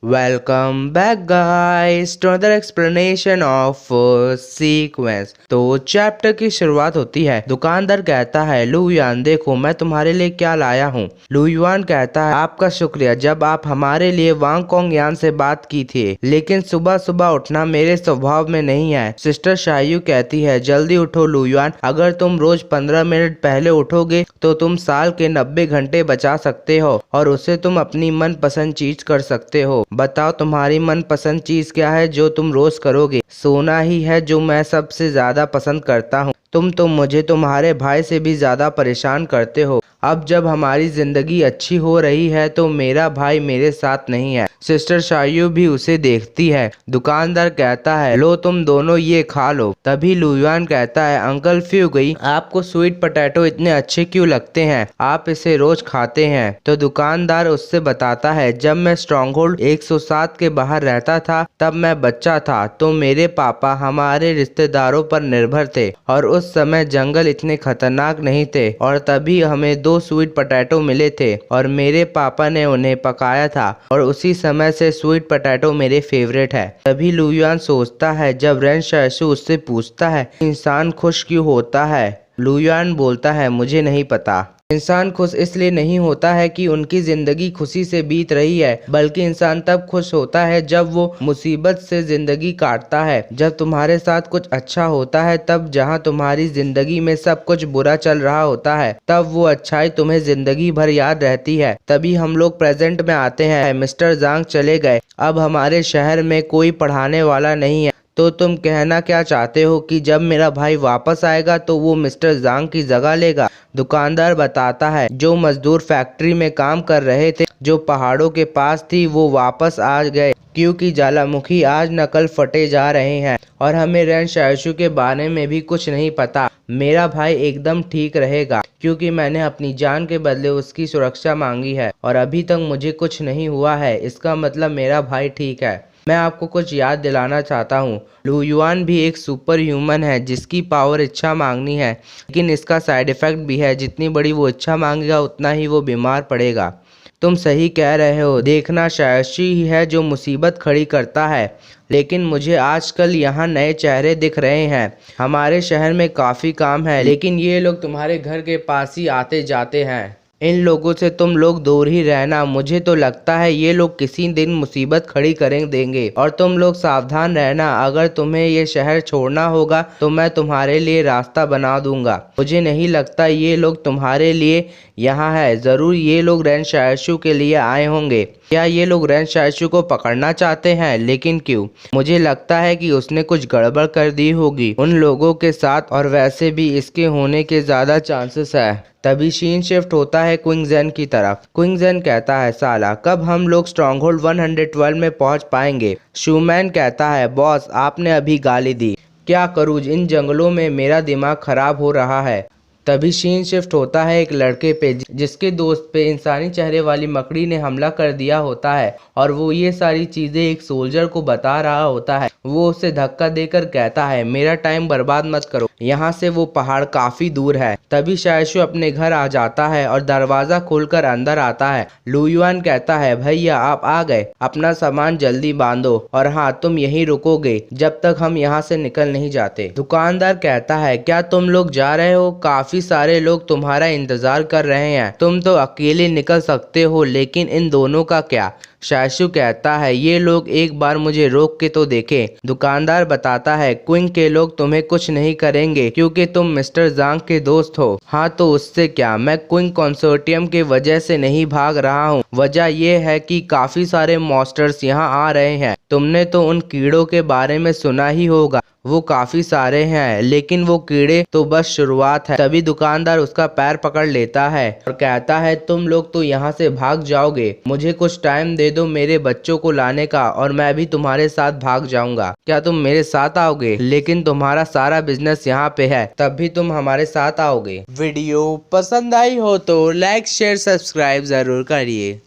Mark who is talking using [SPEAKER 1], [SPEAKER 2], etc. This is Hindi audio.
[SPEAKER 1] Welcome back guys to another explanation of sequence. तो चैप्टर की शुरुआत होती है। दुकानदार कहता है लू युआन देखो मैं तुम्हारे लिए क्या लाया हूँ। लू युआन कहता है आपका शुक्रिया, जब आप हमारे लिए वांग कोंग यान से बात की थी, लेकिन सुबह सुबह उठना मेरे स्वभाव में नहीं है। सिस्टर शायू कहती है जल्दी उठो लू युआन, अगर तुम रोज 15 मिनट पहले उठोगे तो तुम साल के 90 घंटे बचा सकते हो और उसे तुम अपनी मनपसंद चीज कर सकते हो। बताओ तुम्हारी मनपसंद चीज क्या है जो तुम रोज करोगे? सोना ही है जो मैं सबसे ज्यादा पसंद करता हूँ। तुम तो मुझे तुम्हारे भाई से भी ज्यादा परेशान करते हो। अब जब हमारी जिंदगी अच्छी हो रही है तो मेरा भाई मेरे साथ नहीं है। सिस्टर शायू भी उसे देखती है। दुकानदार कहता है लो तुम दोनों ये खा लो। तभी लू युआन कहता है अंकल फ्यू गई, आपको स्वीट पोटैटो इतने अच्छे क्यों लगते हैं? आप इसे रोज खाते हैं। तो दुकानदार उससे बताता है जब मैं स्ट्रॉन्गहोल्ड 107 के बाहर रहता था तब मैं बच्चा था, तो मेरे पापा हमारे रिश्तेदारों पर निर्भर थे और उस समय जंगल इतने खतरनाक नहीं थे और तभी हमें 2 स्वीट पोटैटो मिले थे और मेरे पापा ने उन्हें पकाया था और उसी समय से स्वीट पोटैटो मेरे फेवरेट है। तभी लू युआन सोचता है जब रेन शायशू उससे पूछता है इंसान खुश क्यों होता है? लू युआन बोलता है मुझे नहीं पता। इंसान खुश इसलिए नहीं होता है कि उनकी जिंदगी खुशी से बीत रही है, बल्कि इंसान तब खुश होता है जब वो मुसीबत से जिंदगी काटता है। जब तुम्हारे साथ कुछ अच्छा होता है तब जहां तुम्हारी जिंदगी में सब कुछ बुरा चल रहा होता है तब वो अच्छाई तुम्हें जिंदगी भर याद रहती है। तभी हम लोग प्रेजेंट में आते हैं। मिस्टर जांग चले गए, अब हमारे शहर में कोई पढ़ाने वाला नहीं है। तो तुम कहना क्या चाहते हो कि जब मेरा भाई वापस आएगा तो वो मिस्टर जांग की जगह लेगा? दुकानदार बताता है जो मजदूर फैक्ट्री में काम कर रहे थे जो पहाड़ों के पास थी वो वापस आ गए क्योंकि ज्वालामुखी आज न कल फटे जा रहे हैं और हमें रेन शायशू के बारे में भी कुछ नहीं पता। मेरा भाई एकदम ठीक रहेगा क्योंकि मैंने अपनी जान के बदले उसकी सुरक्षा मांगी है और अभी तक मुझे कुछ नहीं हुआ है। इसका मतलब मेरा भाई ठीक है। मैं आपको कुछ याद दिलाना चाहता हूँ, लू युआन भी एक सुपर ह्यूमन है जिसकी पावर इच्छा मांगनी है, लेकिन इसका साइड इफेक्ट भी है। जितनी बड़ी वो इच्छा मांगेगा उतना ही वो बीमार पड़ेगा। तुम सही कह रहे हो, देखना शायशी ही है जो मुसीबत खड़ी करता है, लेकिन मुझे आजकल यहाँ नए चेहरे दिख रहे हैं। हमारे शहर में काफ़ी काम है लेकिन ये लोग तुम्हारे घर के पास ही आते जाते हैं। इन लोगों से तुम लोग दूर ही रहना। मुझे तो लगता है ये लोग किसी दिन मुसीबत खड़ी करें देंगे और तुम लोग सावधान रहना। अगर तुम्हें ये शहर छोड़ना होगा तो मैं तुम्हारे लिए रास्ता बना दूंगा। मुझे नहीं लगता ये लोग तुम्हारे लिए यहाँ है। जरूर ये लोग रेन शायशू के लिए आए होंगे। क्या ये लोग रेन शायशू को पकड़ना चाहते हैं? लेकिन क्यों? मुझे लगता है कि उसने कुछ गड़बड़ कर दी होगी उन लोगों के साथ और वैसे भी इसके होने के ज्यादा चांसेस है। तभी सीन शिफ्ट होता है क्विंग जेन की तरफ। क्विंग जेन कहता है साला कब हम लोग स्ट्रॉन्गहोल्ड 112 में पहुंच पाएंगे? शूमैन कहता है बॉस आपने अभी गाली दी, क्या करूँ इन जंगलों में मेरा दिमाग खराब हो रहा है। तभी सीन शिफ्ट होता है एक लड़के पे जिसके दोस्त पे इंसानी चेहरे वाली मकड़ी ने हमला कर दिया होता है और वो ये सारी चीजें एक सोल्जर को बता रहा होता है। वो उसे धक्का देकर कहता है मेरा टाइम बर्बाद मत करो, यहाँ से वो पहाड़ काफी दूर है। तभी शायशू अपने घर आ जाता है और दरवाजा खोलकर अंदर आता है। लू युआन कहता है भैया आप आ गए, अपना सामान जल्दी बांधो और हाँ तुम यहीं रुकोगे जब तक हम यहाँ से निकल नहीं जाते। दुकानदार कहता है क्या तुम लोग जा रहे हो? काफी सारे लोग तुम्हारा इंतजार कर रहे हैं, तुम तो अकेले निकल सकते हो लेकिन इन दोनों का क्या? शायशू कहता है ये लोग एक बार मुझे रोक के तो देखे। दुकानदार बताता है क्विंग के लोग तुम्हें कुछ नहीं करेंगे क्योंकि तुम मिस्टर जांग के दोस्त हो। हाँ तो उससे क्या, मैं क्विंग कंसोर्टियम के वजह से नहीं भाग रहा हूँ। वजह यह है कि काफी सारे मॉन्स्टर्स यहाँ आ रहे हैं। तुमने तो उन कीड़ों के बारे में सुना ही होगा, वो काफी सारे हैं लेकिन वो कीड़े तो बस शुरुआत है। तभी दुकानदार उसका पैर पकड़ लेता है और कहता है तुम लोग तो यहाँ से भाग जाओगे, मुझे कुछ टाइम दे दो मेरे बच्चों को लाने का और मैं भी तुम्हारे साथ भाग जाऊंगा। क्या तुम मेरे साथ आओगे? लेकिन तुम्हारा सारा बिजनेस यहाँ पे है, तब भी तुम हमारे साथ आओगे? वीडियो पसंद आई हो तो लाइक शेयर सब्सक्राइब जरूर करिए।